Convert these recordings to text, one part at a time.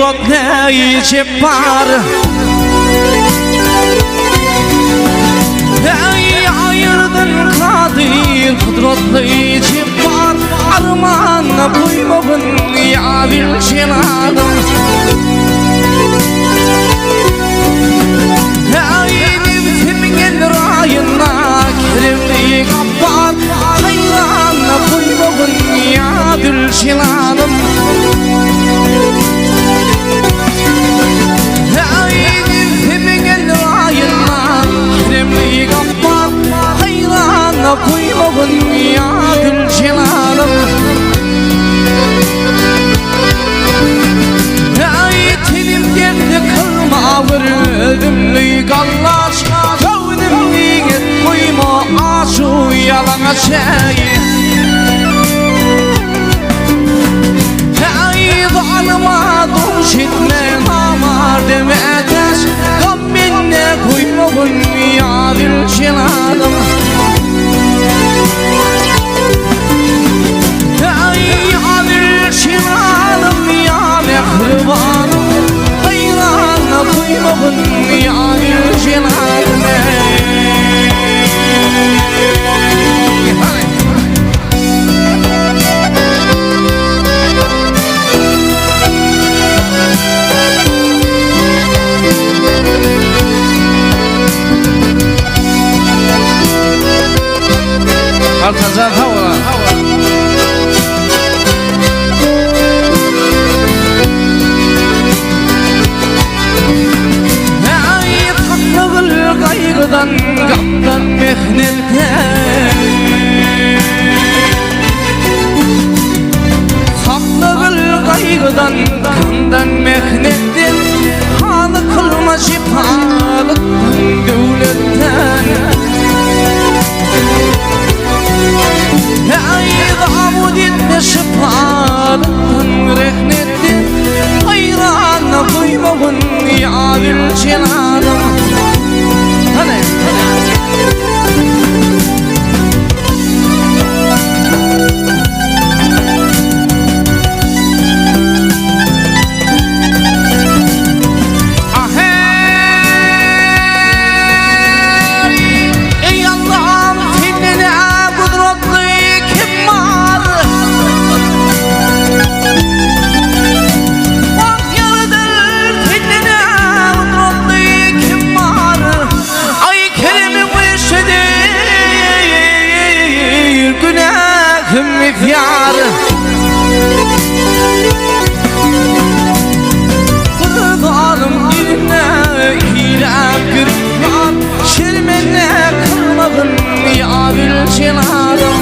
kudretli cebbar. Ey ayırdın kadir kudretli cebbar, armağanına koymadın ya bir celalım. Ey nefsimin rayına keremli kabbar, hayranına koymadın ya bir celalım. Ey nefsimin rayına keremli kabbar, hayranına koymadın ya bir celalım. Ölümlü gallaş, kavnimli et koyma aşu yalana şey. Ey zalıma duş etme namar deme eteş, kammine koyma ya bir celalım. Ey adir celalım ya mehribanım, koymadın ya bir celalım. Alkazar hava. Kaygıdan, gamdan, mehnetten saklı kaygıdan, gamdan, mehnetten halı kılma şifalıktan, devletten. Ey davud etme şifalıktan, rehnetten, hayrana koymadın ya bir celalım. Yar Kurbanım yerine hilem kırıklar, şermene kılmadın ya bir celalım.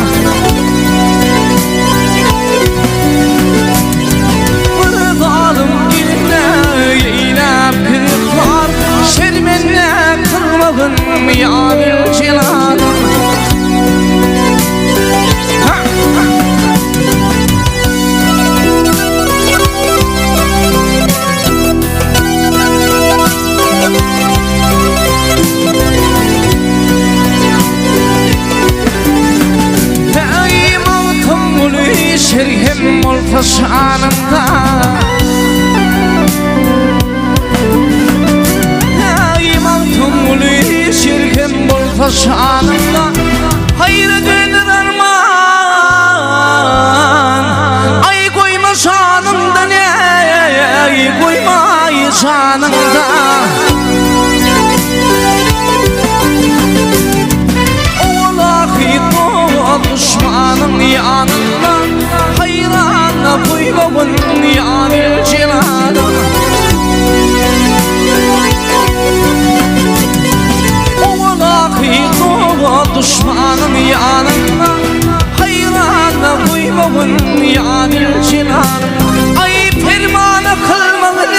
Kurbanım yerine hilem kırıklar, şermene kılmadın ya bir celalım. Şerhem olta şanımda, İmam Tumuli şerhem olta şanımda, hayır dönür arman, ay koyma şanımda ne, ay koyma şanımda. Oğlahi doğal düşmanım yanımda, hayrana koymadın ya bir celalım. Oğlahi doğal düşmanım yanımda, hayrana koymadın ya bir celalım. Ay fermanı kılmadın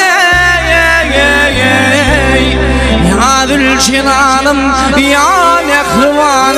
ya bir celalım, ya mehriban